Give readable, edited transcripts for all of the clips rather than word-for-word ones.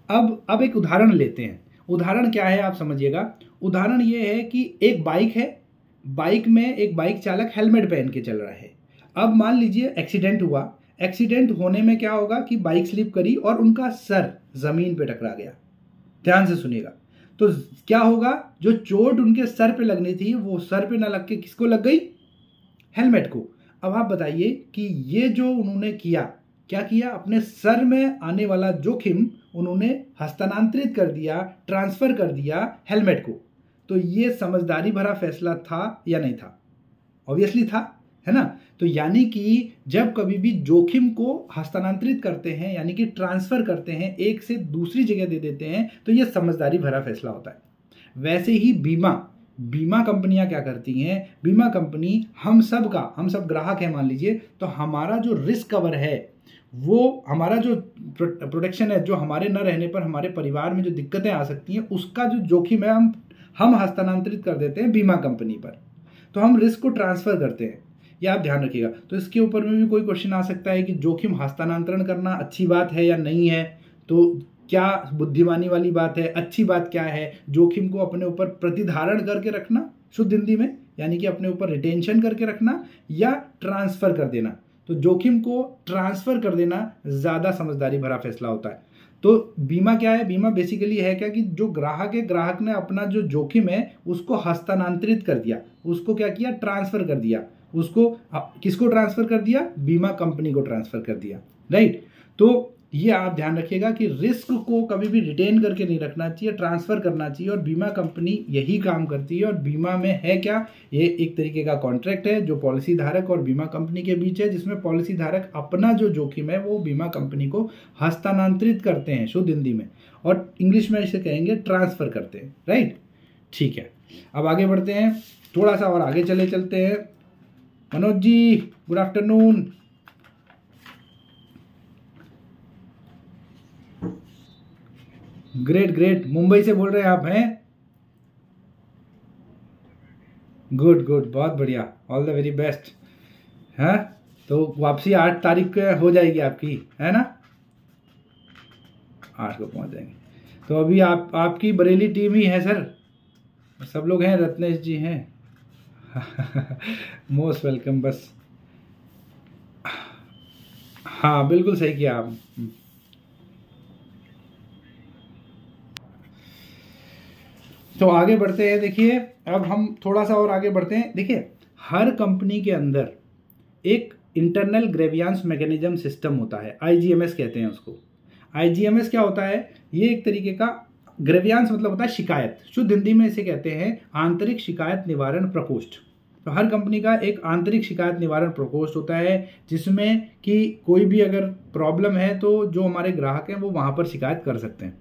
अब एक उदाहरण लेते हैं। उदाहरण क्या है आप समझिएगा। उदाहरण ये है कि एक बाइक है, बाइक में एक बाइक चालक हेलमेट पहन के चल रहा है। अब मान लीजिए एक्सीडेंट हुआ। एक्सीडेंट होने में क्या होगा कि बाइक स्लिप करी और उनका सर जमीन पे टकरा गया। ध्यान से सुनिएगा। तो क्या होगा, जो चोट उनके सर पे लगनी थी वो सर पे ना लग के किसको लग गई, हेलमेट को। अब आप बताइए कि ये जो उन्होंने किया, क्या किया, अपने सर में आने वाला जोखिम उन्होंने हस्तांतरित कर दिया, ट्रांसफर कर दिया हेलमेट को। तो ये समझदारी भरा फैसला था या नहीं था? ऑब्वियसली था, है ना। तो यानी कि जब कभी भी जोखिम को हस्तांतरित करते हैं, यानी कि ट्रांसफर करते हैं, एक से दूसरी जगह दे देते हैं, तो ये समझदारी भरा फैसला होता है। वैसे ही बीमा कंपनियां क्या करती हैं, बीमा कंपनी हम सब ग्राहक है मान लीजिए, तो हमारा जो रिस्क कवर है, वो हमारा जो प्रोटेक्शन है, जो हमारे न रहने पर हमारे परिवार में जो दिक्कतें आ सकती हैं, उसका जो जोखिम है हम हस्तांतरित कर देते हैं बीमा कंपनी पर। तो हम रिस्क को ट्रांसफर करते हैं, यह आप ध्यान रखिएगा। तो इसके ऊपर में भी कोई क्वेश्चन आ सकता है कि जोखिम हस्तांतरण करना अच्छी बात है या नहीं है। तो क्या बुद्धिमानी वाली बात है, अच्छी बात क्या है? जोखिम को अपने ऊपर प्रतिधारण करके रखना, शुद्ध हिंदी में, यानी कि अपने ऊपर रिटेंशन करके रखना, या ट्रांसफर कर देना। तो जोखिम को ट्रांसफर कर देना ज्यादा समझदारी भरा फैसला होता है। तो बीमा क्या है? बीमा बेसिकली है क्या कि जो ग्राहक है, ग्राहक ने अपना जो जोखिम है उसको हस्तांतरित कर दिया, उसको क्या किया, ट्रांसफर कर दिया। उसको किसको ट्रांसफर कर दिया? बीमा कंपनी को ट्रांसफर कर दिया, राइट। तो ये आप ध्यान रखिएगा कि रिस्क को कभी भी रिटेन करके नहीं रखना चाहिए, ट्रांसफर करना चाहिए। और बीमा कंपनी यही काम करती है। और बीमा में है क्या, ये एक तरीके का कॉन्ट्रैक्ट है जो पॉलिसी धारक और बीमा कंपनी के बीच है, जिसमें पॉलिसी धारक अपना जो जोखिम है वो बीमा कंपनी को हस्तांतरित करते हैं, शुद्ध हिंदी में, और इंग्लिश में इसे कहेंगे ट्रांसफर करते हैं, राइट। ठीक है, अब आगे बढ़ते हैं, थोड़ा सा और आगे चलते हैं। Manoj ji, good afternoon. Great, Mumbai से बोल रहे हैं आप, हैं? गुड, बहुत बढ़िया, ऑल द वेरी बेस्ट। है तो वापसी 8 तारीख को हो जाएगी आपकी, है ना? 8 को पहुंच जाएंगे। तो अभी आपकी बरेली टीम ही है सर, सब लोग हैं, रत्नेश जी हैं। Most welcome. बस हाँ, बिल्कुल सही किया आप। तो आगे बढ़ते हैं। देखिए, अब हम थोड़ा सा और आगे बढ़ते हैं। देखिए, हर कंपनी के अंदर एक इंटरनल ग्रेवियांस मैकेनिज्म सिस्टम होता है, आईजीएमएस कहते हैं उसको। आईजीएमएस क्या होता है? ये एक तरीके का, ग्रेवियांस मतलब होता है शिकायत, शुद्ध हिंदी में इसे कहते हैं आंतरिक शिकायत निवारण प्रकोष्ठ। तो हर कंपनी का एक आंतरिक शिकायत निवारण प्रकोष्ठ होता है, जिसमें कि कोई भी अगर प्रॉब्लम है तो जो हमारे ग्राहक हैं वो वहां पर शिकायत कर सकते हैं।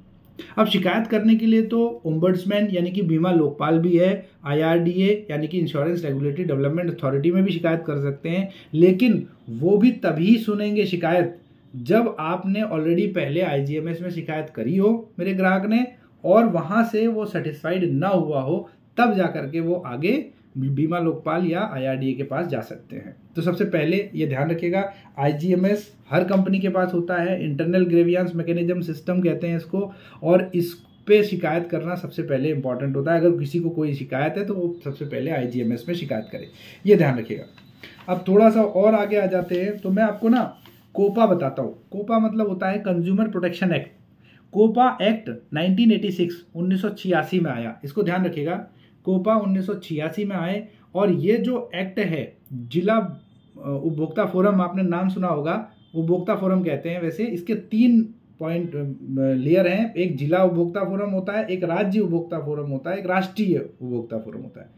अब शिकायत करने के लिए तो ओम्बड्समैन यानी कि बीमा लोकपाल भी है, आईआरडीए यानी कि इंश्योरेंस रेगुलेटरी डेवलपमेंट अथॉरिटी में भी शिकायत कर सकते हैं। लेकिन वो भी तभी सुनेंगे शिकायत जब आपने ऑलरेडी पहले आईजीएमएस में शिकायत करी हो मेरे ग्राहक ने, और वहां से वो सेटिस्फाइड ना हुआ हो, तब जाकर के वो आगे बीमा लोकपाल या आईआरडीए के पास जा सकते हैं। तो सबसे पहले ये ध्यान रखिएगा, आईजीएमएस हर कंपनी के पास होता है, इंटरनल ग्रेवियांस मैकेनिज्म सिस्टम कहते हैं इसको, और इस पे शिकायत करना सबसे पहले इंपॉर्टेंट होता है। अगर किसी को कोई शिकायत है तो वो सबसे पहले आईजीएमएस में शिकायत करे, ये ध्यान रखिएगा। अब थोड़ा सा और आगे आ जाते हैं, तो मैं आपको ना कोपा बताता हूँ। कोपा मतलब होता है consumer protection act. COPA act 1986 में आया, इसको ध्यान रखिएगा। कोपा 1986 में आए, और ये जो एक्ट है, जिला उपभोक्ता फोरम, आपने नाम सुना होगा, उपभोक्ता फोरम कहते हैं वैसे। इसके 3 पॉइंट लेयर हैं, एक जिला उपभोक्ता फोरम होता है, एक राज्य उपभोक्ता फोरम होता है, एक राष्ट्रीय उपभोक्ता फोरम होता है।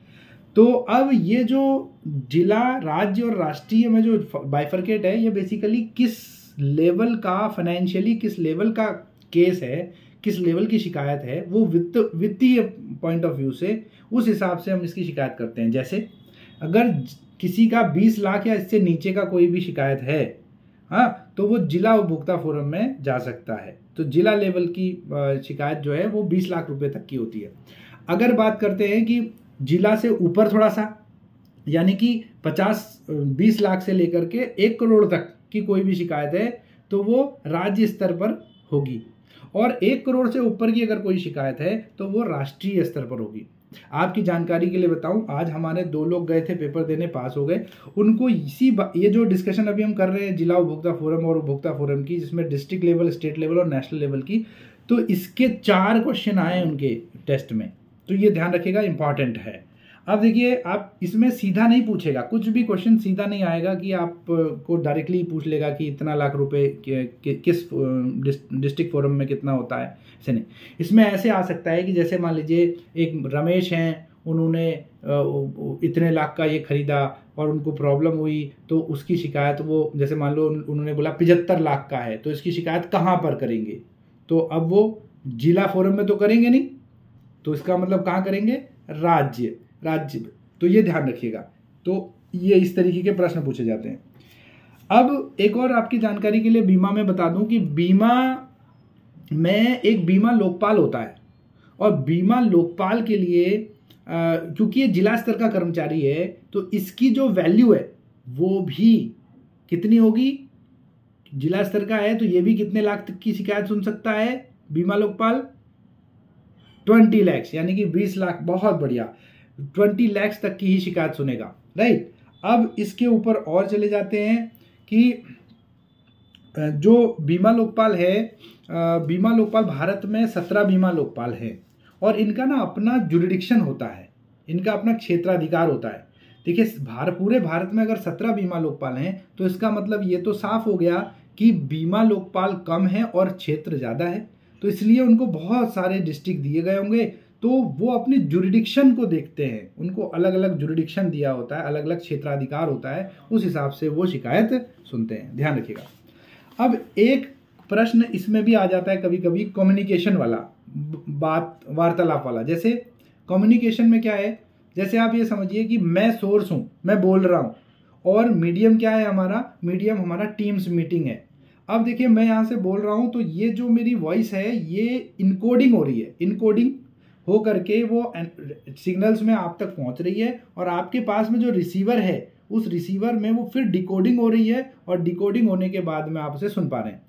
तो अब ये जो जिला, राज्य और राष्ट्रीय में जो बाइफरकेट है, ये बेसिकली किस लेवल का फाइनेंशियली, किस लेवल का केस है, किस लेवल की शिकायत है, वो वित्तीय पॉइंट ऑफ व्यू से, उस हिसाब से हम इसकी शिकायत करते हैं। जैसे अगर किसी का 20 लाख या इससे नीचे का कोई भी शिकायत है, हाँ, तो वो जिला उपभोक्ता फोरम में जा सकता है। तो जिला लेवल की शिकायत जो है वो 20 लाख रुपए तक की होती है। अगर बात करते हैं कि जिला से ऊपर थोड़ा सा, यानी कि 20 लाख से लेकर के 1 करोड़ तक की कोई भी शिकायत है, तो वो राज्य स्तर पर होगी। और 1 करोड़ से ऊपर की अगर कोई शिकायत है तो वो राष्ट्रीय स्तर पर होगी। आपकी जानकारी के लिए बताऊं, आज हमारे 2 लोग गए थे पेपर देने, पास हो गए। उनको ये जो डिस्कशन अभी हम कर रहे हैं जिला उपभोक्ता फोरम और उपभोक्ता फोरम की, जिसमें डिस्ट्रिक्ट लेवल, स्टेट लेवल और नेशनल लेवल की, तो इसके 4 क्वेश्चन आए उनके टेस्ट में। तो ये ध्यान रखिएगा, इंपॉर्टेंट है। अब देखिए, आप इसमें सीधा नहीं पूछेगा, कुछ भी क्वेश्चन सीधा नहीं आएगा कि आप को डायरेक्टली पूछ लेगा कि इतना लाख रुपए किस डिस्ट्रिक्ट फोरम में कितना होता है, ऐसे नहीं। इसमें ऐसे आ सकता है कि जैसे मान लीजिए एक रमेश हैं, उन्होंने इतने लाख का ये खरीदा और उनको प्रॉब्लम हुई, तो उसकी शिकायत वो, जैसे मान लो उन्होंने बोला 75 लाख का है, तो इसकी शिकायत कहाँ पर करेंगे? तो अब वो जिला फोरम में तो करेंगे नहीं, तो इसका मतलब कहाँ करेंगे? राज्य। तो ये ध्यान रखिएगा। तो ये इस तरीके के प्रश्न पूछे जाते हैं। अब एक और आपकी जानकारी के लिए बीमा में बता दूं कि बीमा में एक बीमा लोकपाल होता है, और बीमा लोकपाल के लिए क्योंकि ये जिला स्तर का कर्मचारी है, तो इसकी जो वैल्यू है वो भी कितनी होगी? जिला स्तर का है तो ये भी कितने लाख तक की शिकायत सुन सकता है बीमा लोकपाल? 20 लाख, यानी कि 20 लाख। बहुत बढ़िया, 20 लाख तक की ही शिकायत सुनेगा, राइट। अब इसके ऊपर और चले जाते हैं कि जो बीमा लोकपाल है, बीमा लोकपाल भारत में 17 बीमा लोकपाल है, और इनका ना अपना जुरिडिक्शन होता है, इनका अपना क्षेत्राधिकार होता है। देखिए, पूरे भारत में अगर 17 बीमा लोकपाल हैं, तो इसका मतलब ये तो साफ हो गया कि बीमा लोकपाल कम है और क्षेत्र ज़्यादा है, तो इसलिए उनको बहुत सारे डिस्ट्रिक्ट दिए गए होंगे। तो वो अपनी जुरिडिक्शन को देखते हैं, उनको अलग अलग जुरिडिक्शन दिया होता है, अलग अलग क्षेत्राधिकार होता है, उस हिसाब से वो शिकायत सुनते हैं, ध्यान रखिएगा। अब एक प्रश्न इसमें भी आ जाता है कभी कभी, कम्युनिकेशन वाला, वार्तालाप वाला। जैसे कम्युनिकेशन में क्या है, जैसे आप ये समझिए कि मैं सोर्स हूँ, मैं बोल रहा हूँ, और मीडियम क्या है हमारा? मीडियम हमारा टीम्स मीटिंग है। अब देखिए, मैं यहाँ से बोल रहा हूँ, तो ये जो मेरी वॉइस है ये इनकोडिंग हो रही है, इनकोडिंग हो करके वो सिग्नल्स में आप तक पहुँच रही है, और आपके पास में जो रिसीवर है, उस रिसीवर में वो फिर डिकोडिंग हो रही है, और डिकोडिंग होने के बाद में आप उसे सुन पा रहे हैं।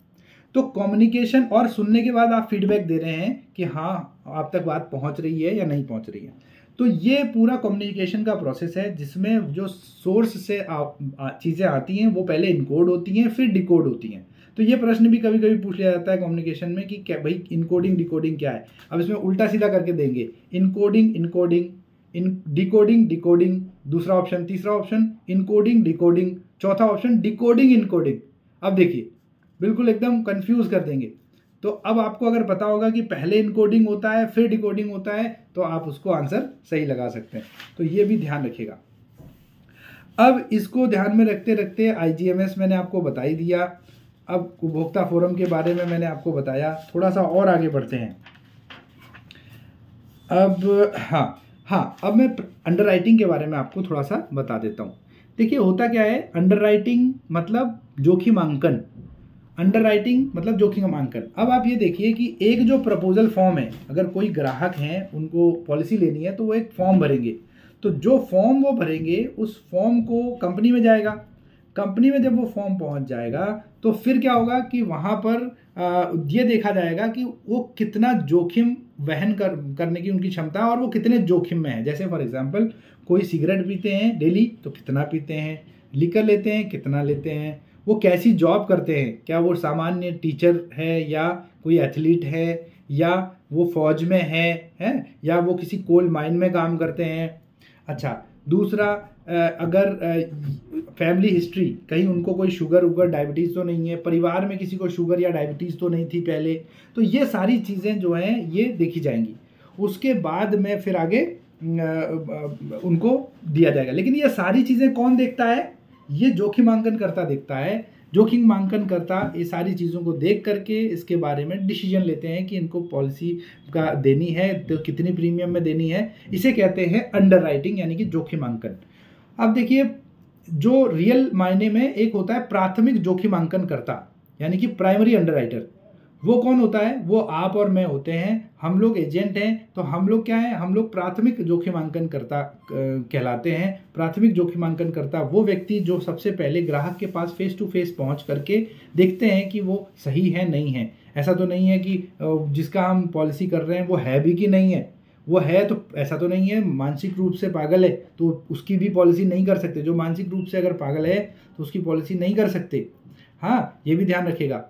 तो कम्युनिकेशन, और सुनने के बाद आप फीडबैक दे रहे हैं कि हाँ आप तक बात पहुँच रही है या नहीं पहुँच रही है। तो ये पूरा कम्युनिकेशन का प्रोसेस है, जिसमें जो सोर्स से चीज़ें आती हैं वो पहले इनकोड होती हैं, फिर डिकोड होती हैं। तो ये प्रश्न भी कभी कभी पूछ लिया जाता है कम्युनिकेशन में कि क्या भाई इनकोडिंग डिकोडिंग क्या है। अब इसमें उल्टा सीधा करके देंगे, इनकोडिंग डिकोडिंग डिकोडिंग, दूसरा ऑप्शन, तीसरा ऑप्शन इनकोडिंग डिकोडिंग, चौथा ऑप्शन डिकोडिंग इनकोडिंग। अब देखिए, बिल्कुल एकदम कंफ्यूज कर देंगे। तो अब आपको अगर पता होगा कि पहले इनकोडिंग होता है फिर डिकोडिंग होता है, तो आप उसको आंसर सही लगा सकते हैं। तो ये भी ध्यान रखिएगा। अब इसको ध्यान में रखते रखते IGMS मैंने आपको बता ही दिया। अब उपभोक्ता फोरम के बारे में मैंने आपको बताया, थोड़ा सा और आगे बढ़ते हैं। अब अब मैं अंडरराइटिंग के बारे में आपको थोड़ा सा बता देता हूँ। देखिए, होता क्या है, अंडरराइटिंग मतलब जोखिमांकन, अंडरराइटिंग मतलब जोखिमांकन। अब आप ये देखिए कि एक जो प्रपोजल फॉर्म है, अगर कोई ग्राहक हैं उनको पॉलिसी लेनी है, तो वो एक फॉर्म भरेंगे। तो जो फॉर्म वो भरेंगे, उस फॉर्म को कंपनी में जाएगा। कंपनी में जब वो फॉर्म पहुंच जाएगा, तो फिर क्या होगा कि वहाँ पर ये देखा जाएगा कि वो कितना जोखिम वहन करने की उनकी क्षमता, और वो कितने जोखिम में है। जैसे फॉर एग्जांपल, कोई सिगरेट पीते हैं डेली तो कितना पीते हैं, लिकर लेते हैं कितना लेते हैं, वो कैसी जॉब करते हैं, क्या वो सामान्य टीचर है या कोई एथलीट है, या वो फौज में है या वो किसी कोल माइन में काम करते हैं। अच्छा, दूसरा, अगर फैमिली हिस्ट्री, कहीं उनको कोई शुगर उगर डायबिटीज़ तो नहीं है, परिवार में किसी को शुगर या डायबिटीज़ तो नहीं थी पहले। तो ये सारी चीज़ें जो हैं ये देखी जाएंगी। उसके बाद में फिर आगे उनको दिया जाएगा। लेकिन ये सारी चीज़ें कौन देखता है? ये जोखिमांकन करता देखता है। जोखिमांकन करता ये सारी चीज़ों को देख करके इसके बारे में डिसीजन लेते हैं कि इनको पॉलिसी का देनी है तो कितनी प्रीमियम में देनी है। इसे कहते हैं अंडरराइटिंग, यानी कि जोखिमांकन। अब देखिए, जो रियल मायने में एक होता है प्राथमिक जोखिमांकन करता, यानी कि प्राइमरी अंडरराइटर। वो कौन होता है? वो आप और मैं होते हैं, हम लोग एजेंट हैं। तो हम लोग क्या है? हम लोग प्राथमिक जोखिमांकन करता कहलाते हैं। प्राथमिक जोखिमांकन करता वो व्यक्ति जो सबसे पहले ग्राहक के पास फेस टू फेस पहुंच करके देखते हैं कि वो सही है नहीं है। ऐसा तो नहीं है कि जिसका हम पॉलिसी कर रहे हैं वो है भी कि नहीं है, वो है तो ऐसा तो नहीं है मानसिक रूप से पागल है तो उसकी भी पॉलिसी नहीं कर सकते, जो मानसिक रूप से अगर पागल है तो उसकी पॉलिसी नहीं कर सकते। हाँ, ये भी ध्यान रखिएगा।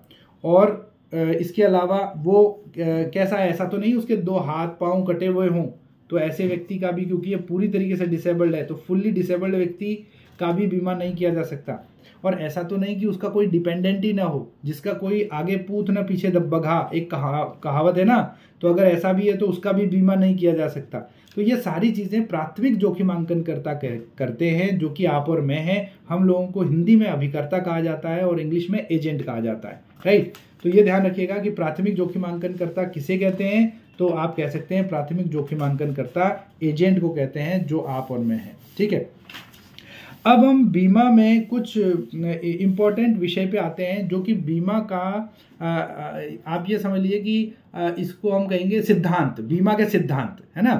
और इसके अलावा वो कैसा है, ऐसा तो नहीं उसके 2 हाथ पांव कटे हुए हों, तो ऐसे व्यक्ति का भी, क्योंकि ये पूरी तरीके से डिसेबल्ड है, तो फुल्ली डिसेबल्ड व्यक्ति का भी बीमा नहीं किया जा सकता। और ऐसा तो नहीं कि उसका कोई डिपेंडेंट ही ना हो, जिसका कोई आगे पूत ना पीछे बघा, एक कहावत है ना, तो अगर ऐसा भी है तो उसका भी बीमा नहीं किया जा सकता। तो ये सारी चीज़ें प्राथमिक जोखिमांकनकर्ता करते हैं, जो कि आप और मैं हैं। हम लोगों को हिंदी में अभिकर्ता कहा जाता है और इंग्लिश में एजेंट कहा जाता है, राइट। तो ये ध्यान रखिएगा कि प्राथमिक जोखिमांकनकर्ता किसे कहते हैं, तो आप कह सकते हैं प्राथमिक जोखिमांकनकर्ता एजेंट को कहते हैं, जो आप और मैं हैं, ठीक है। अब हम बीमा में कुछ इम्पोर्टेंट विषय पे आते हैं, जो कि बीमा का आप ये समझ लीजिए कि इसको हम कहेंगे सिद्धांत, बीमा के सिद्धांत, है ना।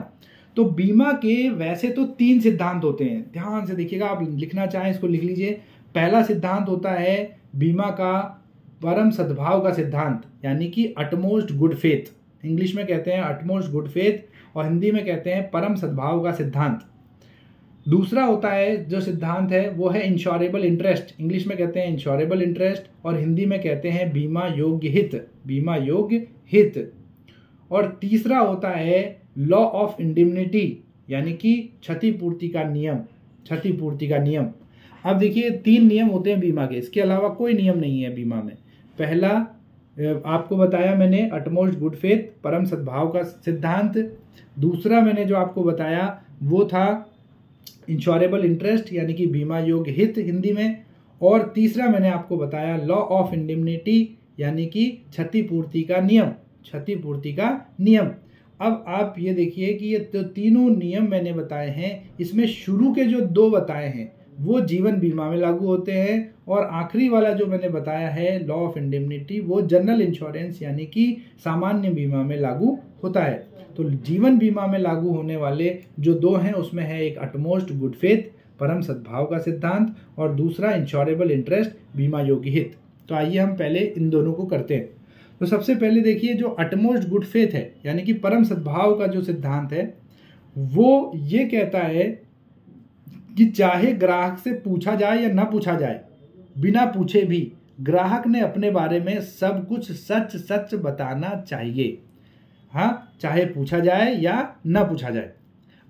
तो बीमा के वैसे तो 3 सिद्धांत होते हैं, ध्यान से देखिएगा, आप लिखना चाहें इसको लिख लीजिए। पहला सिद्धांत होता है बीमा का परम सद्भाव का सिद्धांत, यानी कि अटमोस्ट गुड फेथ, इंग्लिश में कहते हैं अटमोस्ट गुड फेथ और हिंदी में कहते हैं परम सद्भाव का सिद्धांत। दूसरा होता है जो सिद्धांत है वो है इंश्योरेबल इंटरेस्ट, इंग्लिश में कहते हैं इंश्योरेबल इंटरेस्ट और हिंदी में कहते हैं बीमा योग्य हित, बीमा योग्य हित। और तीसरा होता है लॉ ऑफ इंडिम्निटी, यानी कि क्षतिपूर्ति का नियम, क्षतिपूर्ति का नियम। अब देखिए 3 नियम होते हैं बीमा के, इसके अलावा कोई नियम नहीं है बीमा में। पहला आपको बताया मैंने अटमोस्ट गुड फेथ, परम सद्भाव का सिद्धांत। दूसरा मैंने जो आपको बताया वो था इंश्योरेबल इंटरेस्ट, यानी कि बीमा योग्य हित हिंदी में। और तीसरा मैंने आपको बताया लॉ ऑफ इंडिम्निटी, यानी कि क्षतिपूर्ति का नियम, क्षतिपूर्ति का नियम। अब आप ये देखिए कि ये तो तीनों नियम मैंने बताए हैं, इसमें शुरू के जो 2 बताए हैं वो जीवन बीमा में लागू होते हैं और आखिरी वाला जो मैंने बताया है लॉ ऑफ इंडिम्निटी वो जनरल इंश्योरेंस यानी कि सामान्य बीमा में लागू होता है। तो जीवन बीमा में लागू होने वाले जो 2 हैं उसमें है एक अटमोस्ट गुड फेथ परम सद्भाव का सिद्धांत और दूसरा इंश्योरेबल इंटरेस्ट बीमा योग्य हित। तो आइए हम पहले इन दोनों को करते हैं। तो सबसे पहले देखिए जो अटमोस्ट गुड फेथ है यानी कि परम सद्भाव का जो सिद्धांत है वो ये कहता है कि चाहे ग्राहक से पूछा जाए या ना पूछा जाए, बिना पूछे भी ग्राहक ने अपने बारे में सब कुछ सच सच बताना चाहिए। हाँ, चाहे पूछा जाए या ना पूछा जाए।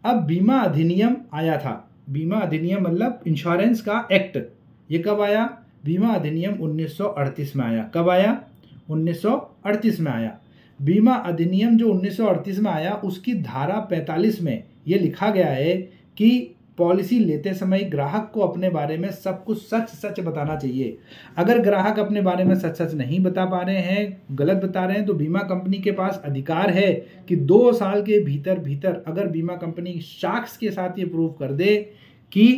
अब बीमा अधिनियम आया था, बीमा अधिनियम मतलब इंश्योरेंस का एक्ट, ये कब आया? बीमा अधिनियम 1938 में आया। कब आया? 1938 में आया। बीमा अधिनियम जो 1938 में आया उसकी धारा 45 में ये लिखा गया है कि पॉलिसी लेते समय ग्राहक को अपने बारे में सब कुछ सच सच बताना चाहिए। अगर ग्राहक अपने बारे में सच सच नहीं बता पा रहे हैं, गलत बता रहे हैं, तो बीमा कंपनी के पास अधिकार है कि 2 साल के भीतर भीतर अगर बीमा कंपनी साक्ष्य के साथ ये प्रूव कर दे कि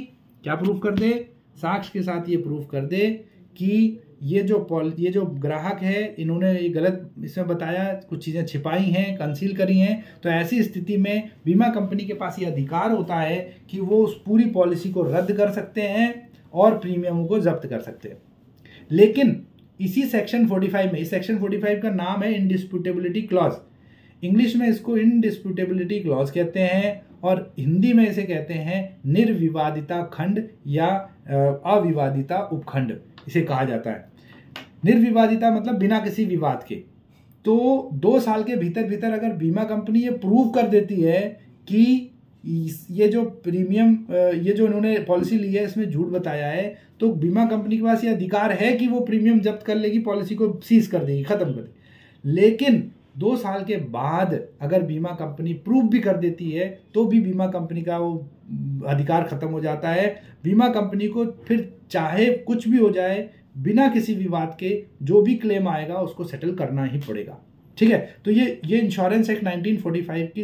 क्या प्रूव कर दे? साक्ष्य के साथ ये प्रूव कर दे कि ये जो ग्राहक है इन्होंने ये गलत इसमें बताया, कुछ चीज़ें छिपाई हैं, कंसील करी हैं, तो ऐसी स्थिति में बीमा कंपनी के पास ये अधिकार होता है कि वो उस पूरी पॉलिसी को रद्द कर सकते हैं और प्रीमियमों को जब्त कर सकते हैं। लेकिन इसी सेक्शन 45 में, इस सेक्शन 45 का नाम है इंडिस्प्यूटेबिलिटी क्लॉज, इंग्लिश में इसको इंडिस्प्यूटेबिलिटी क्लॉज कहते हैं और हिंदी में इसे कहते हैं निर्विवादिता खंड या अविवादिता उपखंड इसे कहा जाता है। निर्विवादिता मतलब बिना किसी विवाद के। तो 2 साल के भीतर भीतर अगर बीमा कंपनी ये प्रूव कर देती है कि ये जो प्रीमियम ये जो इन्होंने पॉलिसी ली है इसमें झूठ बताया है, तो बीमा कंपनी के पास ये अधिकार है कि वो प्रीमियम जब्त कर लेगी, पॉलिसी को सीज कर देगी, खत्म कर देगी। लेकिन 2 साल के बाद अगर बीमा कंपनी प्रूव भी कर देती है तो भी बीमा कंपनी का वो अधिकार खत्म हो जाता है। बीमा कंपनी को फिर चाहे कुछ भी हो जाए, बिना किसी विवाद के जो भी क्लेम आएगा उसको सेटल करना ही पड़ेगा। ठीक है, तो ये इंश्योरेंस एक्ट 1945 की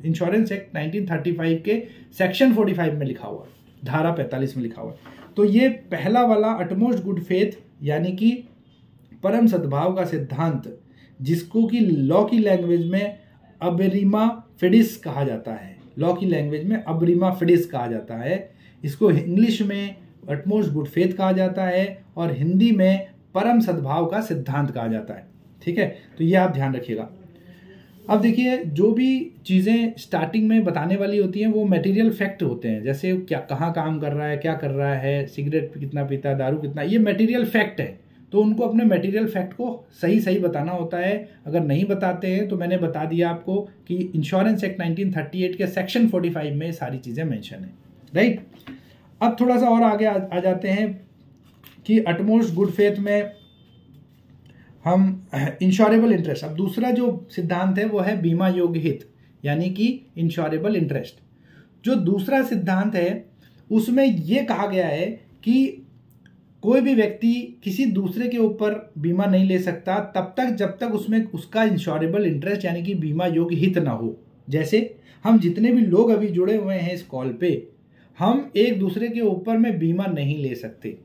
इंश्योरेंस एक्ट 1935 के सेक्शन 45 में लिखा हुआ है, धारा 45 में लिखा हुआ है। तो ये पहला वाला अटमोस्ट गुड फेथ यानी कि परम सद्भाव का सिद्धांत, जिसको कि लॉ की लैंग्वेज में अबरिमा फिडिस कहा जाता है, लॉ की लैंग्वेज में अबरिमा फिडिस कहा जाता है, इसको इंग्लिश में अटमोस्ट गुड फेथ कहा जाता है और हिंदी में परम सद्भाव का सिद्धांत कहा जाता है। ठीक है, तो ये आप ध्यान रखिएगा। अब देखिए, जो भी चीज़ें स्टार्टिंग में बताने वाली होती हैं वो मटेरियल फैक्ट होते हैं, जैसे क्या कहाँ काम कर रहा है, क्या कर रहा है, सिगरेट कितना पीता है, दारू कितना, ये मटेरियल फैक्ट है। तो उनको अपने मटेरियल फैक्ट को सही सही बताना होता है। अगर नहीं बताते हैं तो मैंने बता दिया आपको कि इंश्योरेंस एक्ट 1938 के सेक्शन 45 में सारी चीज़ें मेंशन है, राइट। अब थोड़ा सा और आगे आ जाते हैं कि अटमोस्ट गुड फेथ में हम इंश्योरेबल इंटरेस्ट। अब दूसरा जो सिद्धांत है वो है बीमा योग्य हित, यानी कि इंश्योरेबल इंटरेस्ट। जो दूसरा सिद्धांत है उसमें यह कहा गया है कि कोई भी व्यक्ति किसी दूसरे के ऊपर बीमा नहीं ले सकता तब तक जब तक उसमें उसका इंश्योरेबल इंटरेस्ट यानी कि बीमा योग्य हित ना हो। जैसे हम जितने भी लोग अभी जुड़े हुए हैं इस कॉल पे, हम एक दूसरे के ऊपर में बीमा नहीं ले सकते।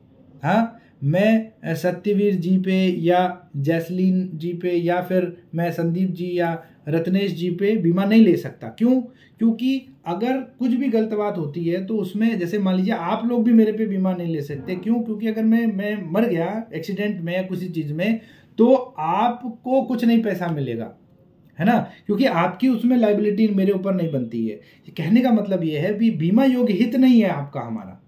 हाँ, मैं सत्यवीर जी पे या जैसलीन जी पे या फिर मैं संदीप जी या रत्नेश जी पे बीमा नहीं ले सकता। क्यों? क्योंकि अगर कुछ भी गलत बात होती है तो उसमें, जैसे मान लीजिए आप लोग भी मेरे पे बीमा नहीं ले सकते। क्यों? क्योंकि अगर मैं मर गया एक्सीडेंट में या किसी चीज़ में तो आपको कुछ नहीं पैसा मिलेगा, है ना, क्योंकि आपकी उसमें लाइबिलिटी मेरे ऊपर नहीं बनती है। कहने का मतलब ये है कि बीमा योग्य हित नहीं है आपका हमारा।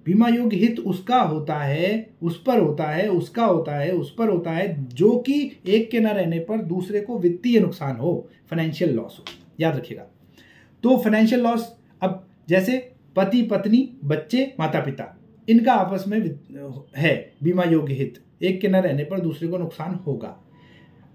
बीमा योग्य हित उसका होता है, उस पर होता है, उसका होता है, उस पर होता है जो कि एक के न रहने पर दूसरे को वित्तीय नुकसान हो, फाइनेंशियल लॉस हो। याद रखिएगा। तो फाइनेंशियल लॉस, अब जैसे पति पत्नी बच्चे माता पिता, इनका आपस में है बीमा योग्य हित, एक के न रहने पर दूसरे को नुकसान होगा।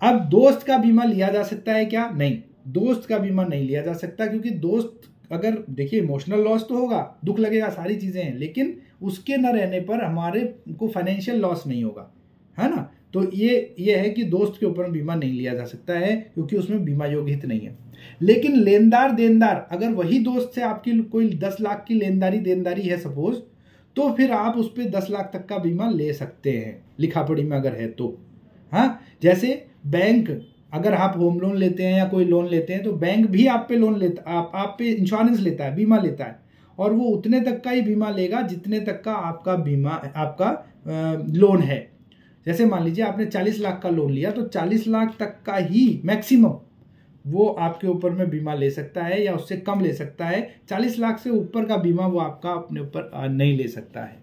अब दोस्त का बीमा लिया जा सकता है क्या? नहीं, दोस्त का बीमा नहीं लिया जा सकता, क्योंकि दोस्त अगर देखिए इमोशनल लॉस तो होगा, दुख लगेगा, सारी चीजें हैं, लेकिन उसके न रहने पर हमारे को फाइनेंशियल लॉस नहीं होगा, है ना। तो ये है कि दोस्त के ऊपर बीमा नहीं लिया जा सकता है क्योंकि उसमें बीमा योग्य हित नहीं है। लेकिन लेनदार देनदार, अगर वही दोस्त से आपकी कोई 10 लाख की देनदारी है सपोज, तो फिर आप उस पर 10 लाख तक का बीमा ले सकते हैं, लिखा पढ़ी में अगर है तो। हाँ, जैसे बैंक, अगर आप होम लोन लेते हैं या कोई लोन लेते हैं तो बैंक भी आप पे लोन लेता, आप पे इंश्योरेंस लेता है, बीमा लेता है, और वो उतने तक का ही बीमा लेगा जितने तक का आपका बीमा आपका लोन है। जैसे मान लीजिए आपने 40 लाख का लोन लिया तो 40 लाख तक का ही मैक्सिमम वो आपके ऊपर में बीमा ले सकता है या उससे कम ले सकता है। 40 लाख से ऊपर का बीमा वो आपका अपने ऊपर नहीं ले सकता है।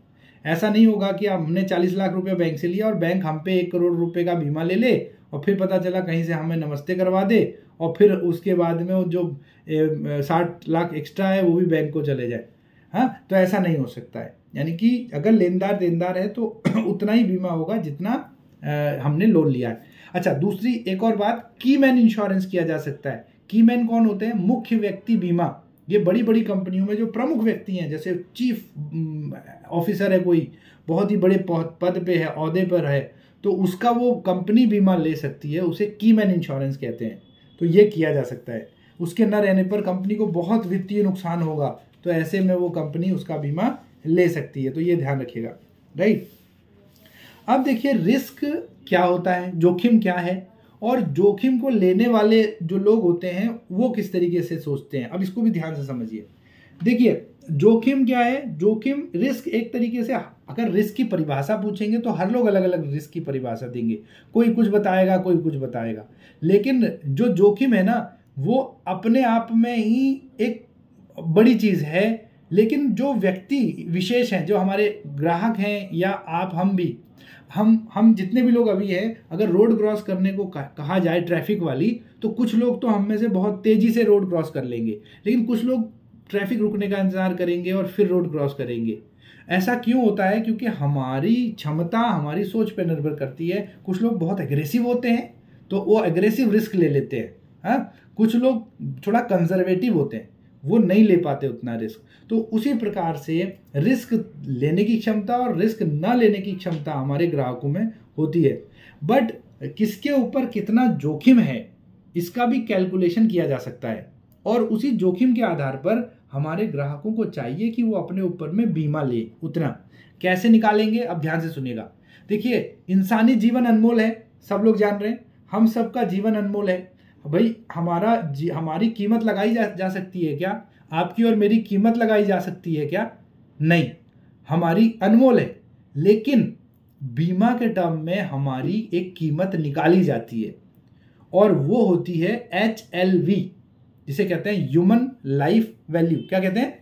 ऐसा नहीं होगा कि हमने 40 लाख रुपए बैंक से लिया और बैंक हम पे 1 करोड़ रुपए का बीमा ले ले और फिर पता चला कहीं से हमें नमस्ते करवा दे और फिर उसके बाद में वो जो 60 लाख एक्स्ट्रा है वो भी बैंक को चले जाए। हाँ, तो ऐसा नहीं हो सकता है। यानी कि अगर लेनदार देनदार है तो उतना ही बीमा होगा जितना हमने लोन लिया है। अच्छा, दूसरी एक और बात, कीमैन इंश्योरेंस किया जा सकता है। कीमैन कौन होते हैं? मुख्य व्यक्ति बीमा। ये बड़ी बड़ी कंपनियों में जो प्रमुख व्यक्ति हैं, जैसे चीफ ऑफिसर है, कोई बहुत ही बड़े पद पे है, ओहदे पर है, तो उसका वो कंपनी बीमा ले सकती है, उसे कीमैन इंश्योरेंस कहते हैं। तो ये किया जा सकता है। उसके न रहने पर कंपनी को बहुत वित्तीय नुकसान होगा, तो ऐसे में वो कंपनी उसका बीमा ले सकती है। तो ये ध्यान रखिएगा, राइट। अब देखिए रिस्क क्या होता है, जोखिम क्या है, और जोखिम को लेने वाले जो लोग होते हैं वो किस तरीके से सोचते हैं। अब इसको भी ध्यान से समझिए। देखिए जोखिम क्या है? जोखिम, रिस्क एक तरीके से, अगर रिस्क की परिभाषा पूछेंगे तो हर लोग अलग अलग रिस्क की परिभाषा देंगे, कोई कुछ बताएगा, कोई कुछ बताएगा। लेकिन जो जोखिम है ना, वो अपने आप में ही एक बड़ी चीज है। लेकिन जो व्यक्ति विशेष हैं, जो हमारे ग्राहक हैं या आप, हम भी, हम जितने भी लोग अभी हैं, अगर रोड क्रॉस करने को कहा जाए ट्रैफिक वाली, तो कुछ लोग तो हम में से बहुत तेजी से रोड क्रॉस कर लेंगे, लेकिन कुछ लोग ट्रैफिक रुकने का इंतजार करेंगे और फिर रोड क्रॉस करेंगे। ऐसा क्यों होता है? क्योंकि हमारी क्षमता हमारी सोच पर निर्भर करती है। कुछ लोग बहुत एग्रेसिव होते हैं तो वो एग्रेसिव रिस्क ले लेते हैं। हाँ, कुछ लोग थोड़ा कंजर्वेटिव होते हैं, वो नहीं ले पाते उतना रिस्क। तो उसी प्रकार से रिस्क लेने की क्षमता और रिस्क ना लेने की क्षमता हमारे ग्राहकों में होती है। बट किसके ऊपर कितना जोखिम है इसका भी कैलकुलेशन किया जा सकता है, और उसी जोखिम के आधार पर हमारे ग्राहकों को चाहिए कि वो अपने ऊपर में बीमा ले। उतना कैसे निकालेंगे? अब ध्यान से सुनिएगा। देखिए, इंसानी जीवन अनमोल है, सब लोग जान रहे हैं, हम सबका जीवन अनमोल है भाई। हमारी कीमत लगाई जा सकती है क्या? आपकी और मेरी कीमत लगाई जा सकती है क्या? नहीं, हमारी अनमोल है। लेकिन बीमा के टर्म में हमारी एक कीमत निकाली जाती है और वो होती है HLV, जिसे कहते हैं ह्यूमन लाइफ वैल्यू। क्या कहते हैं?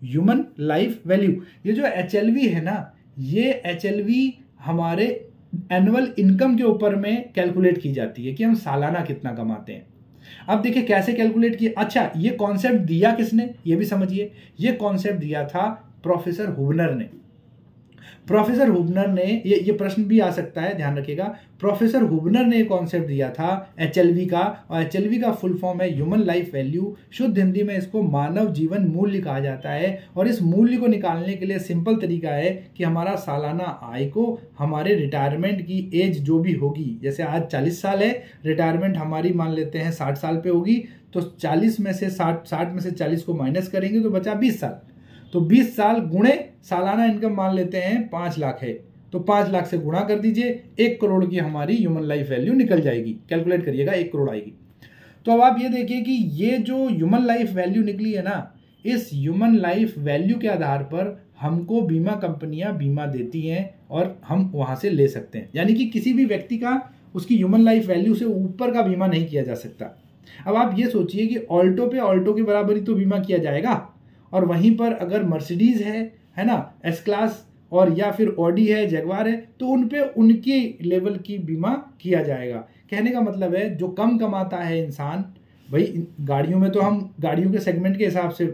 Human life value. ये जो HLV है ना, ये HLV हमारे एनुअल इनकम के ऊपर में कैलकुलेट की जाती है कि हम सालाना कितना कमाते हैं। अब देखिए कैसे कैलकुलेट किया। अच्छा, ये कॉन्सेप्ट दिया किसने, ये भी समझिए। ये कॉन्सेप्ट दिया था प्रोफेसर हुबनर ने। प्रोफेसर हुबनर ने, ये प्रश्न भी आ सकता है, ध्यान रखिएगा। प्रोफेसर हुबनर ने कॉन्सेप्ट दिया था HLV का, और HLV का फुल फॉर्म है ह्यूमन लाइफ वैल्यू। शुद्ध हिंदी में इसको मानव जीवन मूल्य कहा जाता है। और इस मूल्य को निकालने के लिए सिंपल तरीका है कि हमारा सालाना आय को हमारे रिटायरमेंट की एज जो भी होगी, जैसे आज 40 साल है, रिटायरमेंट हमारी मान लेते हैं 60 साल पे होगी, तो 40 में से 60 में से 40 को माइनस करेंगे तो बचा 20 साल। तो 20 साल गुणे सालाना इनकम मान लेते हैं 5 लाख है, तो 5 लाख से गुणा कर दीजिए, 1 करोड़ की हमारी ह्यूमन लाइफ वैल्यू निकल जाएगी। कैलकुलेट करिएगा, 1 करोड़ आएगी। तो अब आप ये देखिए कि ये जो ह्यूमन लाइफ वैल्यू निकली है ना, इस ह्यूमन लाइफ वैल्यू के आधार पर हमको बीमा कंपनियां बीमा देती हैं और हम वहां से ले सकते हैं। यानी कि किसी भी व्यक्ति का उसकी ह्यूमन लाइफ वैल्यू से ऊपर का बीमा नहीं किया जा सकता। अब आप ये सोचिए कि ऑल्टो पे ऑल्टो के बराबर ही तो बीमा किया जाएगा, और वहीं पर अगर मर्सिडीज है ना, एस क्लास, और या फिर ऑडी है, जगवार है, तो उन पे उनके लेवल की बीमा किया जाएगा। कहने का मतलब है जो कम कमाता है इंसान, भाई गाड़ियों में तो हम गाड़ियों के सेगमेंट के हिसाब से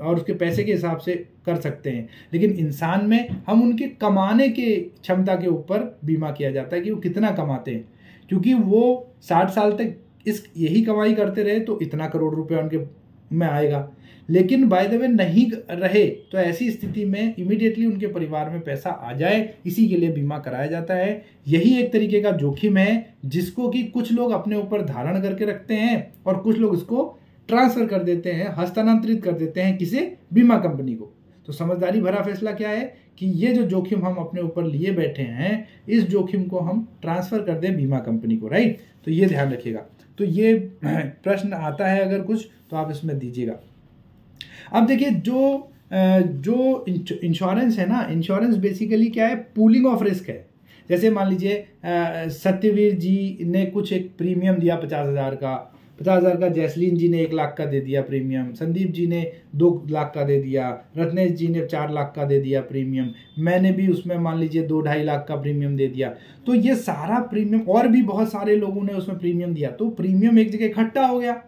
और उसके पैसे के हिसाब से कर सकते हैं, लेकिन इंसान में हम उनके कमाने के क्षमता के ऊपर बीमा किया जाता है कि वो कितना कमाते हैं। क्योंकि वो 60 साल तक यही कमाई करते रहे तो इतना करोड़ रुपया उनके में आएगा, लेकिन बाय द वे नहीं रहे तो ऐसी स्थिति में इमीडिएटली उनके परिवार में पैसा आ जाए, इसी के लिए बीमा कराया जाता है। यही एक तरीके का जोखिम है जिसको कि कुछ लोग अपने ऊपर धारण करके रखते हैं और कुछ लोग इसको ट्रांसफर कर देते हैं, हस्तांतरित कर देते हैं, किसे? बीमा कंपनी को। तो समझदारी भरा फैसला क्या है कि ये जो जोखिम हम अपने ऊपर लिए बैठे हैं, इस जोखिम को हम ट्रांसफर कर दें बीमा कंपनी को, राइट। तो ये ध्यान रखिएगा। तो ये प्रश्न आता है अगर कुछ तो आप इसमें दीजिएगा। अब देखिए जो इंश्योरेंस है ना, इंश्योरेंस बेसिकली क्या है? पूलिंग ऑफ रिस्क है। जैसे मान लीजिए सत्यवीर जी ने कुछ एक प्रीमियम दिया 50,000 का, जैसलीन जी ने 1 लाख का दे दिया प्रीमियम, संदीप जी ने 2 लाख का दे दिया, रत्नेश जी ने 4 लाख का दे दिया प्रीमियम, मैंने भी उसमें मान लीजिए 2-2.5 लाख का प्रीमियम दे दिया। तो ये सारा प्रीमियम, और भी बहुत सारे लोगों ने उसमें प्रीमियम दिया, तो प्रीमियम एक जगह इकट्ठा हो गया।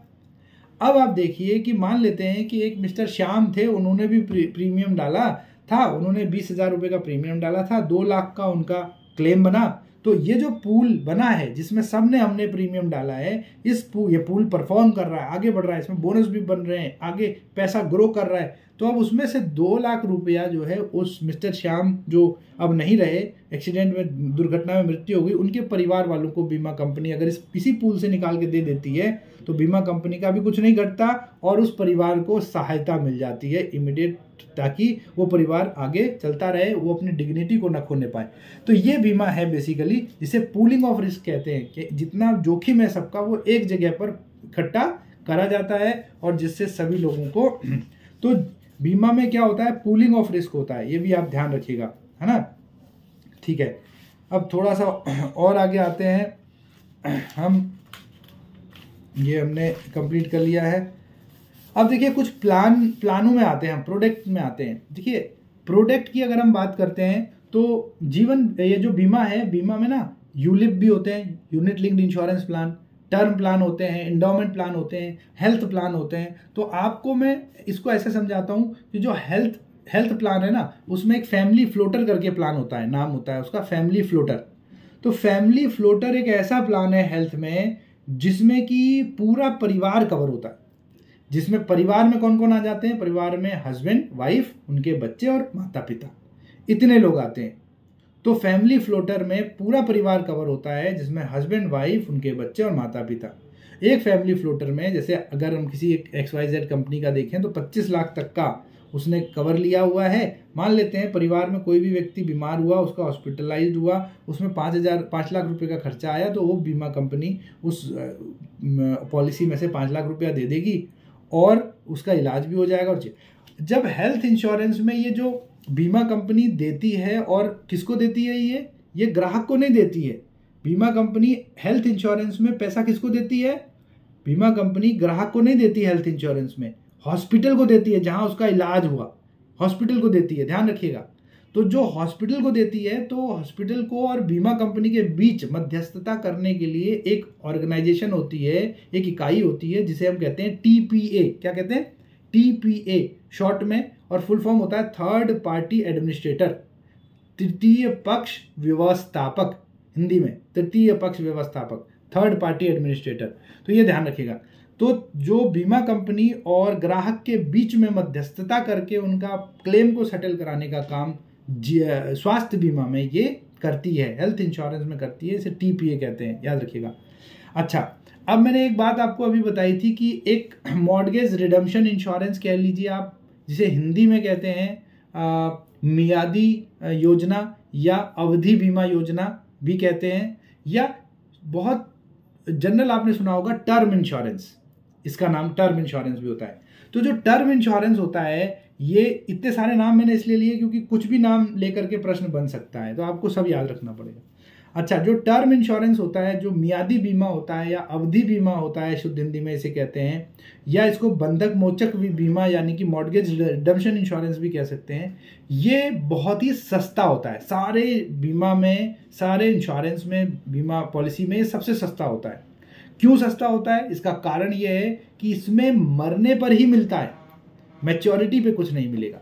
अब आप देखिए कि मान लेते हैं कि एक मिस्टर श्याम थे, उन्होंने भी प्रीमियम डाला था, उन्होंने 20,000 रुपये का प्रीमियम डाला था, 2 लाख का उनका क्लेम बना। तो ये जो पूल बना है जिसमें सबने हमने प्रीमियम डाला है, ये पूल परफॉर्म कर रहा है, आगे बढ़ रहा है, इसमें बोनस भी बन रहे हैं, आगे पैसा ग्रो कर रहा है। तो अब उसमें से 2 लाख रुपया जो है उस मिस्टर श्याम जो अब नहीं रहे, एक्सीडेंट में, दुर्घटना में मृत्यु हो गई, उनके परिवार वालों को बीमा कंपनी अगर इसी पूल से निकाल के दे देती है तो बीमा कंपनी का भी कुछ नहीं घटता और उस परिवार को सहायता मिल जाती है इमीडिएट, ताकि वो परिवार आगे चलता रहे, वो अपनी डिग्निटी को न खोने पाए। तो ये बीमा है बेसिकली, जिसे पूलिंग ऑफ रिस्क कहते हैं, कि जितना जोखिम है सबका वो एक जगह पर इकट्ठा करा जाता है और जिससे सभी लोगों को तो बीमा में क्या होता है? पूलिंग ऑफ रिस्क होता है, ये भी आप ध्यान रखिएगा, है ना। ठीक है, अब थोड़ा सा और आगे आते हैं हम, ये हमने कंप्लीट कर लिया है। अब देखिए कुछ प्लानों में आते हैं, प्रोडक्ट में आते हैं। देखिए प्रोडक्ट की अगर हम बात करते हैं तो ये जो बीमा है, बीमा में ना यूलिप भी होते हैं, unit linked insurance plan, term plan होते हैं, एंडोमेंट प्लान होते हैं, हेल्थ प्लान होते हैं। तो आपको मैं इसको ऐसे समझाता हूँ कि जो हेल्थ प्लान है ना, उसमें एक फैमिली फ्लोटर करके प्लान होता है, नाम होता है उसका फैमिली फ्लोटर। तो फैमिली फ्लोटर एक ऐसा प्लान है हेल्थ में जिसमें कि पूरा परिवार कवर होता है, जिसमें परिवार में कौन कौन आ जाते हैं? परिवार में हस्बैंड, वाइफ, उनके बच्चे और माता पिता, इतने लोग आते हैं। तो फैमिली फ्लोटर में पूरा परिवार कवर होता है, जिसमें हस्बैंड, वाइफ, उनके बच्चे और माता पिता। एक फैमिली फ्लोटर में जैसे अगर हम किसी एक XYZ कंपनी का देखें तो 25 लाख तक का उसने कवर लिया हुआ है। मान लेते हैं परिवार में कोई भी व्यक्ति बीमार हुआ, उसका हॉस्पिटलाइज्ड हुआ, उसमें 5 लाख रुपए का खर्चा आया, तो वो बीमा कंपनी उस पॉलिसी में से 5 लाख रुपया दे देगी और उसका इलाज भी हो जाएगा। और जब हेल्थ इंश्योरेंस में ये जो बीमा कंपनी देती है, और किसको देती है? ये ग्राहक को नहीं देती है। बीमा कंपनी हेल्थ इंश्योरेंस में पैसा किसको देती है? बीमा कंपनी ग्राहक को नहीं देती हेल्थ इंश्योरेंस में, हॉस्पिटल को देती है, जहां उसका इलाज हुआ हॉस्पिटल को देती है, ध्यान रखिएगा। तो जो हॉस्पिटल को देती है, तो हॉस्पिटल को और बीमा कंपनी के बीच मध्यस्थता करने के लिए एक ऑर्गेनाइजेशन होती है, एक इकाई होती है जिसे हम कहते हैं टीपीए। क्या कहते हैं? टीपीए शॉर्ट में, और फुल फॉर्म होता है थर्ड पार्टी एडमिनिस्ट्रेटर, तृतीय पक्ष व्यवस्थापक, हिंदी में तृतीय पक्ष व्यवस्थापक, थर्ड पार्टी एडमिनिस्ट्रेटर। तो ये ध्यान रखिएगा। तो जो बीमा कंपनी और ग्राहक के बीच में मध्यस्थता करके उनका क्लेम को सेटल कराने का काम स्वास्थ्य बीमा में ये करती है, हेल्थ इंश्योरेंस में करती है, इसे टीपीए कहते हैं, याद रखिएगा। अच्छा, अब मैंने एक बात आपको अभी बताई थी कि एक मॉर्गेज रिडम्पशन इंश्योरेंस कह लीजिए आप, जिसे हिंदी में कहते हैं मियादी योजना या अवधि बीमा योजना भी कहते हैं, या बहुत जनरल आपने सुना होगा टर्म इंश्योरेंस, इसका नाम टर्म इंश्योरेंस भी होता है। तो जो टर्म इंश्योरेंस होता है, ये इतने सारे नाम मैंने इसलिए लिए क्योंकि कुछ भी नाम लेकर के प्रश्न बन सकता है, तो आपको सब याद रखना पड़ेगा। अच्छा, जो टर्म इंश्योरेंस होता है, जो मियादी बीमा होता है या अवधि बीमा होता है, शुद्ध हिंदी में इसे कहते हैं, या इसको बंधक मोचक बीमा यानी कि मॉर्गेज रिडम्पशन इंश्योरेंस भी कह सकते हैं, ये बहुत ही सस्ता होता है। सारे बीमा में, सारे इंश्योरेंस में, बीमा पॉलिसी में ये सबसे सस्ता होता है। क्यों सस्ता होता है? इसका कारण ये है कि इसमें मरने पर ही मिलता है, मैच्योरिटी पे कुछ नहीं मिलेगा,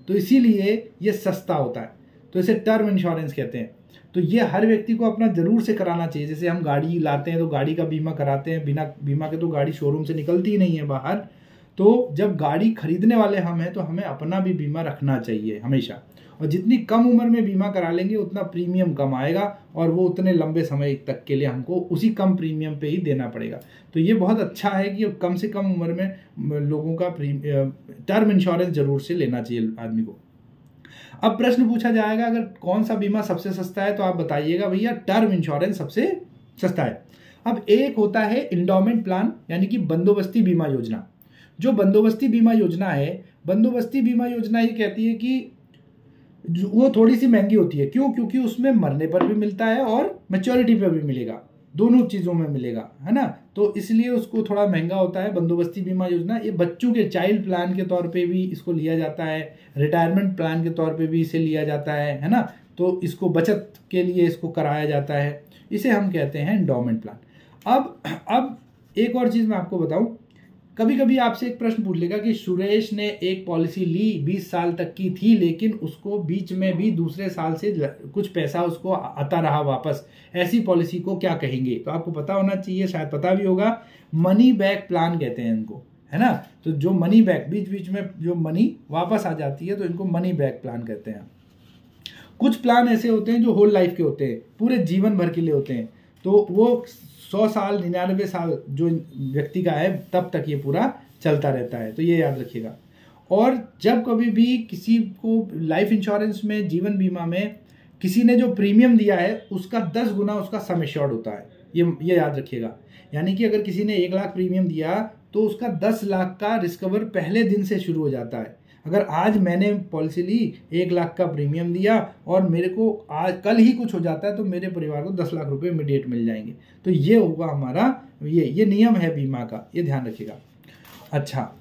तो इसीलिए ये सस्ता होता है। तो इसे टर्म इंश्योरेंस कहते हैं। तो ये हर व्यक्ति को अपना जरूर से कराना चाहिए। जैसे हम गाड़ी लाते हैं तो गाड़ी का बीमा कराते हैं, बिना बीमा के तो गाड़ी शोरूम से निकलती ही नहीं है बाहर। तो जब गाड़ी खरीदने वाले हम हैं तो हमें अपना भी बीमा रखना चाहिए हमेशा, और जितनी कम उम्र में बीमा करा लेंगे उतना प्रीमियम कम आएगा, और वो उतने लंबे समय तक के लिए हमको उसी कम प्रीमियम पे ही देना पड़ेगा। तो ये बहुत अच्छा है कि कम से कम उम्र में लोगों का टर्म इंश्योरेंस जरूर से लेना चाहिए आदमी को। अब प्रश्न पूछा जाएगा, अगर कौन सा बीमा सबसे सस्ता है, तो आप बताइएगा भैया टर्म इंश्योरेंस सबसे सस्ता है। अब एक होता है इंडोमेंट प्लान, यानी कि बंदोबस्ती बीमा योजना। जो बंदोबस्ती बीमा योजना है, बंदोबस्ती बीमा योजना ये कहती है कि वो थोड़ी सी महंगी होती है। क्यों? क्योंकि उसमें मरने पर भी मिलता है और मैच्योरिटी पर भी मिलेगा, दोनों चीज़ों में मिलेगा, है ना। तो इसलिए उसको थोड़ा महंगा होता है बंदोबस्ती बीमा योजना। ये बच्चों के चाइल्ड प्लान के तौर पे भी इसको लिया जाता है, रिटायरमेंट प्लान के तौर पे भी इसे लिया जाता है ना। तो इसको बचत के लिए इसको कराया जाता है, इसे हम कहते हैं एंडोमेंट प्लान। अब एक और चीज़ मैं आपको बताऊं, कभी कभी आपसे एक प्रश्न पूछ लेगा कि सुरेश ने एक पॉलिसी ली 20 साल तक की थी, लेकिन उसको बीच में भी दूसरे साल से कुछ पैसा उसको आता रहा वापस, ऐसी पॉलिसी को क्या कहेंगे? तो आपको पता होना चाहिए, शायद पता भी होगा, मनी बैक प्लान कहते हैं इनको, है ना। तो जो मनी बैक, बीच बीच में जो मनी वापस आ जाती है, तो इनको मनी बैक प्लान कहते हैं। कुछ प्लान ऐसे होते हैं जो होल लाइफ के होते हैं, पूरे जीवन भर के लिए होते हैं, तो वो 100 साल 99 साल जो व्यक्ति का है तब तक ये पूरा चलता रहता है, तो ये याद रखिएगा। और जब कभी भी किसी को लाइफ इंश्योरेंस में, जीवन बीमा में किसी ने जो प्रीमियम दिया है उसका 10 गुना उसका सम एश्योर्ड होता है, ये याद रखिएगा। यानी कि अगर किसी ने 1 लाख प्रीमियम दिया तो उसका 10 लाख का रिस्कवर पहले दिन से शुरू हो जाता है। अगर आज मैंने पॉलिसी ली, 1 लाख का प्रीमियम दिया और मेरे को आज कल ही कुछ हो जाता है, तो मेरे परिवार को 10 लाख रुपए इमीडिएट मिल जाएंगे। तो ये होगा हमारा, ये नियम है बीमा का, ये ध्यान रखिएगा। अच्छा,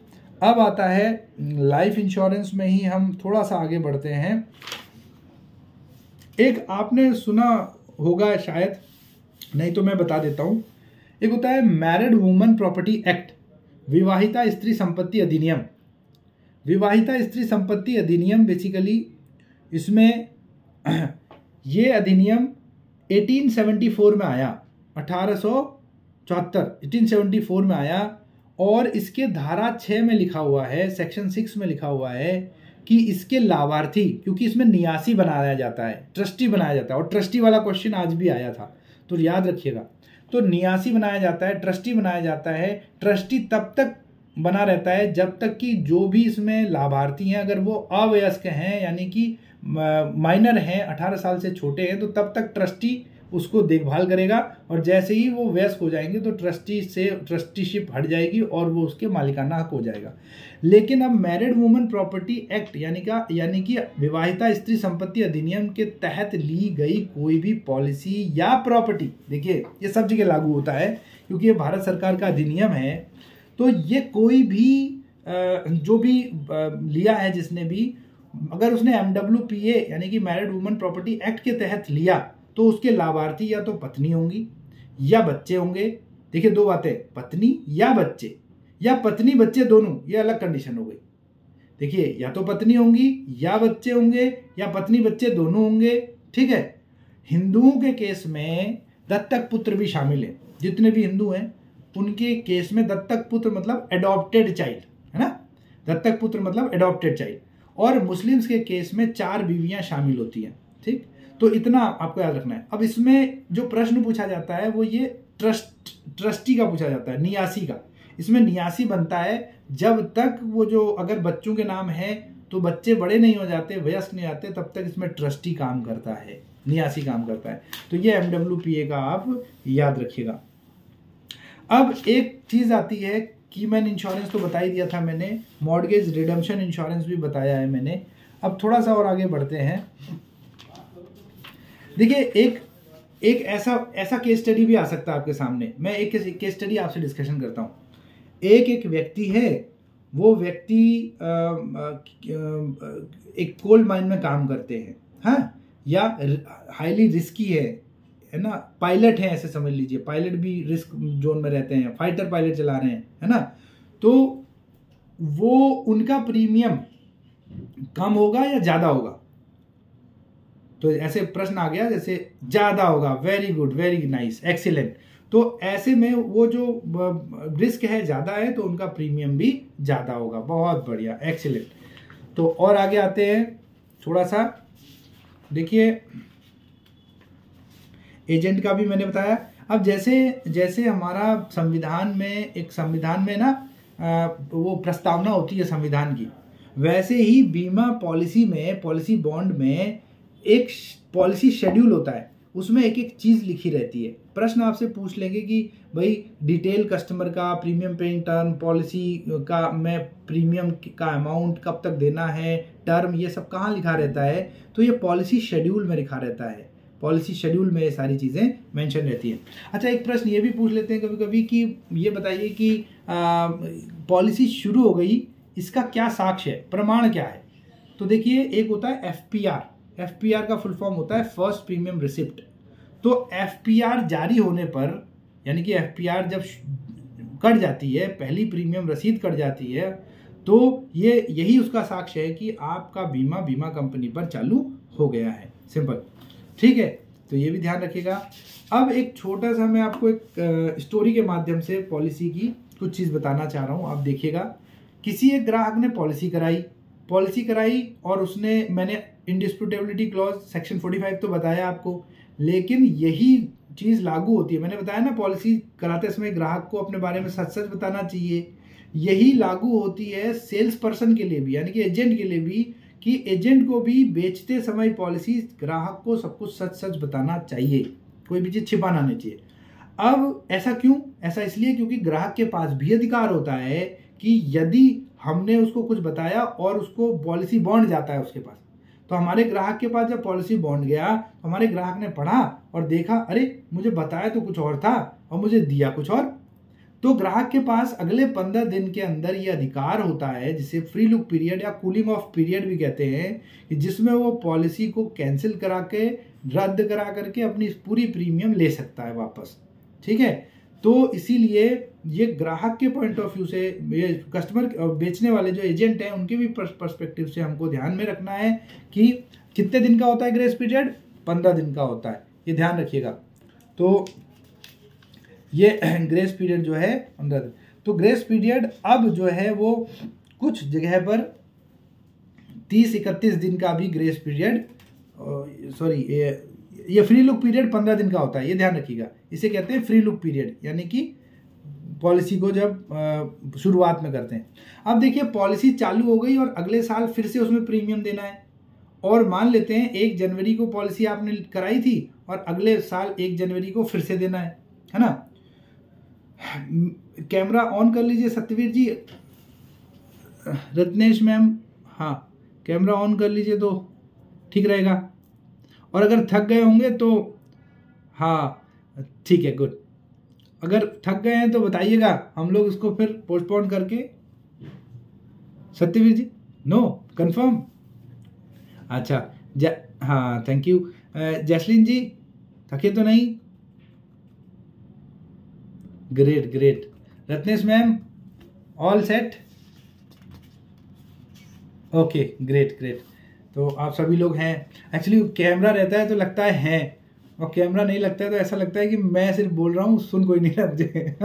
अब आता है लाइफ इंश्योरेंस में ही हम थोड़ा सा आगे बढ़ते हैं। एक आपने सुना होगा शायद, नहीं तो मैं बता देता हूँ। एक होता है मैरिड वुमन प्रॉपर्टी एक्ट, विवाहिता स्त्री संपत्ति अधिनियम। विवाहिता स्त्री संपत्ति अधिनियम बेसिकली इसमें ये अधिनियम 1874 में आया, 1874 में आया, और इसके धारा 6 में लिखा हुआ है, सेक्शन 6 में लिखा हुआ है कि इसके लाभार्थी, क्योंकि इसमें नियासी बनाया जाता है, ट्रस्टी बनाया जाता है, और ट्रस्टी वाला क्वेश्चन आज भी आया था, तो याद रखिएगा। तो नियासी बनाया जाता है, ट्रस्टी बनाया जाता है। ट्रस्टी तब तक बना रहता है जब तक कि जो भी इसमें लाभार्थी हैं, अगर वो अवयस्क हैं, यानी कि माइनर हैं, 18 साल से छोटे हैं, तो तब तक ट्रस्टी उसको देखभाल करेगा, और जैसे ही वो वयस्क हो जाएंगे तो ट्रस्टी से ट्रस्टीशिप हट जाएगी और वो उसके मालिकाना हक हो जाएगा। लेकिन अब मैरिड वुमन प्रॉपर्टी एक्ट यानी कि विवाहिता स्त्री संपत्ति अधिनियम के तहत ली गई कोई भी पॉलिसी या प्रॉपर्टी, देखिए ये सब जगह लागू होता है क्योंकि ये भारत सरकार का अधिनियम है, तो ये कोई भी जो भी लिया है जिसने भी, अगर उसने MWPA यानी कि मैरिड वुमन प्रॉपर्टी एक्ट के तहत लिया तो उसके लाभार्थी या तो पत्नी होंगी या बच्चे होंगे। देखिए दो बातें, पत्नी या बच्चे, या पत्नी बच्चे दोनों, ये अलग कंडीशन हो गई। देखिए या तो पत्नी होंगी या बच्चे होंगे या पत्नी बच्चे दोनों होंगे, ठीक है। हिंदुओं के केस में दत्तक पुत्र भी शामिल है, जितने भी हिंदू हैं उनके केस में दत्तक पुत्र मतलब एडॉप्टेड चाइल्ड, है ना, दत्तक पुत्र मतलब एडॉप्टेड चाइल्ड। और मुस्लिम्स के केस में 4 बीवियां शामिल होती हैं, ठीक। तो इतना आपको याद रखना है। अब इसमें जो प्रश्न पूछा जाता है वो ये ट्रस्टी का पूछा जाता है, नियासी का। इसमें नियासी बनता है जब तक वो जो, अगर बच्चों के नाम है तो बच्चे बड़े नहीं हो जाते, वयस्क नहीं आते, तब तक इसमें ट्रस्टी काम करता है, नियासी काम करता है। तो ये MWPA का आप याद रखिएगा। अब एक चीज आती है, कीमैन इंश्योरेंस तो बता ही दिया था मैंने, मॉर्गेज रिडम्पशन इंश्योरेंस भी बताया है मैंने। अब थोड़ा सा और आगे बढ़ते हैं। देखिए एक ऐसा केस स्टडी भी आ सकता है आपके सामने। मैं एक केस स्टडी आपसे डिस्कशन करता हूँ। एक व्यक्ति है, वो व्यक्ति एक कोल माइन में काम करते हैं, हाँ, या हाईली रिस्की है ना, पायलट है ऐसे समझ लीजिए, पायलट भी रिस्क जोन में रहते हैं, फाइटर पायलट चला रहे हैं, है ना। तो वो उनका प्रीमियम कम होगा या ज्यादा होगा? तो ऐसे प्रश्न आ गया, जैसे ज्यादा होगा, very good, very nice, excellent. तो ऐसे में वो जो रिस्क है ज्यादा है तो उनका प्रीमियम भी ज्यादा होगा। बहुत बढ़िया, एक्सीलेंट। तो और आगे आते हैं थोड़ा सा, देखिए एजेंट का भी मैंने बताया। अब जैसे हमारा संविधान में ना वो प्रस्तावना होती है संविधान की, वैसे ही बीमा पॉलिसी में, पॉलिसी बॉन्ड में एक पॉलिसी शेड्यूल होता है, उसमें एक एक चीज लिखी रहती है। प्रश्न आपसे पूछ लेंगे कि भाई डिटेल कस्टमर का, प्रीमियम पेइंग टर्म, पॉलिसी का में प्रीमियम का अमाउंट कब तक देना है, टर्म, ये सब कहाँ लिखा रहता है? तो ये पॉलिसी शेड्यूल में लिखा रहता है। पॉलिसी शेड्यूल में ये सारी चीजें मेंशन रहती हैं। अच्छा, एक प्रश्न ये भी पूछ लेते हैं कभी कभी कि ये बताइए कि पॉलिसी शुरू हो गई, इसका क्या साक्ष्य है, प्रमाण क्या है? तो देखिए एक होता है एफपीआर का फुल फॉर्म होता है फर्स्ट प्रीमियम रिसिप्ट। तो एफपीआर जारी होने पर, यानी कि एफपीआर जब कट जाती है, पहली प्रीमियम रसीद कट जाती है, तो यही उसका साक्ष्य है कि आपका बीमा कंपनी पर चालू हो गया है। सिंपल, ठीक है। तो ये भी ध्यान रखिएगा। अब एक छोटा सा मैं आपको एक स्टोरी के माध्यम से पॉलिसी की कुछ चीज़ बताना चाह रहा हूँ, आप देखिएगा। किसी एक ग्राहक ने पॉलिसी कराई और मैंने इंडिस्प्यूटेबिलिटी क्लॉज सेक्शन 45 तो बताया आपको, लेकिन यही चीज़ लागू होती है। मैंने बताया ना, पॉलिसी कराते समय ग्राहक को अपने बारे में सच बताना चाहिए। यही लागू होती है सेल्स पर्सन के लिए भी, यानी कि एजेंट के लिए भी, कि एजेंट को भी बेचते समय पॉलिसी ग्राहक को सब कुछ सच बताना चाहिए, कोई भी चीज छिपाना नहीं चाहिए। अब ऐसा क्यों? ऐसा इसलिए क्योंकि ग्राहक के पास भी अधिकार होता है कि यदि हमने उसको कुछ बताया और उसको पॉलिसी बॉन्ड जाता है उसके पास, तो हमारे ग्राहक के पास जब पॉलिसी बॉन्ड गया तो हमारे ग्राहक ने पढ़ा और देखा, अरे मुझे बताया तो कुछ और था और मुझे दिया कुछ और। तो ग्राहक के पास अगले 15 दिन के अंदर ये अधिकार होता है, जिसे फ्री लुक पीरियड या कूलिंग ऑफ पीरियड भी कहते हैं, कि जिसमें वो पॉलिसी को कैंसिल करा के, रद्द करा करके अपनी पूरी प्रीमियम ले सकता है वापस, ठीक है। तो इसीलिए ये ग्राहक के पॉइंट ऑफ व्यू से, ये कस्टमर बेचने वाले जो एजेंट हैं उनके भी पर्सपेक्टिव से हमको ध्यान में रखना है कि कितने दिन का होता है ग्रेस पीरियड? 15 दिन का होता है, ये ध्यान रखिएगा। तो ये ग्रेस पीरियड जो है 15 दिन। तो ग्रेस पीरियड अब जो है वो कुछ जगह पर 30-31 दिन का भी ग्रेस पीरियड, सॉरी ये फ्री लुक पीरियड 15 दिन का होता है, ये ध्यान रखिएगा। इसे कहते हैं फ्री लुक पीरियड, यानी कि पॉलिसी को जब शुरुआत में करते हैं। अब देखिए पॉलिसी चालू हो गई और अगले साल फिर से उसमें प्रीमियम देना है, और मान लेते हैं 1 जनवरी को पॉलिसी आपने कराई थी और अगले साल 1 जनवरी को फिर से देना है ना। कैमरा ऑन कर लीजिए सत्यवीर जी, रत्नेश मैम, हाँ कैमरा ऑन कर लीजिए तो ठीक रहेगा। और अगर थक गए होंगे तो हाँ ठीक है, गुड। अगर थक गए हैं तो बताइएगा, हम लोग इसको फिर पोस्टपोन करके। सत्यवीर जी नो कंफर्म, अच्छा हाँ थैंक यू। जैसलीन जी थके तो नहीं? Great great. Ratnesh ma'am all set, okay great great. तो आप सभी लोग हैं। एक्चुअली कैमरा रहता है तो लगता है और कैमरा नहीं लगता है तो ऐसा लगता है कि मैं सिर्फ बोल रहा हूँ, सुन कोई नहीं रहा मुझे।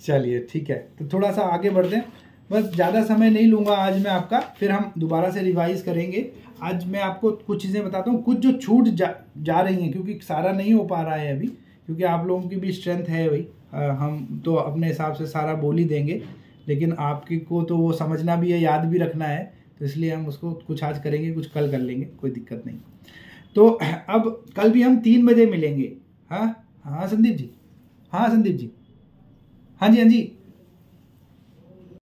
चलिए ठीक है, तो थोड़ा सा आगे बढ़ते हैं। बस ज़्यादा समय नहीं लूँगा आज मैं आपका, फिर हम दोबारा से रिवाइज करेंगे। आज मैं आपको कुछ चीज़ें बताता हूँ, कुछ जो छूट जा रही हैं, क्योंकि सारा नहीं हो पा रहा है अभी, क्योंकि आप लोगों की भी स्ट्रेंथ है भाई। हम तो अपने हिसाब से सारा बोल ही देंगे, लेकिन आपकी को तो वो समझना भी है, याद भी रखना है, तो इसलिए हम उसको कुछ आज करेंगे, कुछ कल कर लेंगे, कोई दिक्कत नहीं। तो अब कल भी हम 3 बजे मिलेंगे। हाँ हाँ संदीप जी, हाँ संदीप जी, हाँ जी हाँ जी,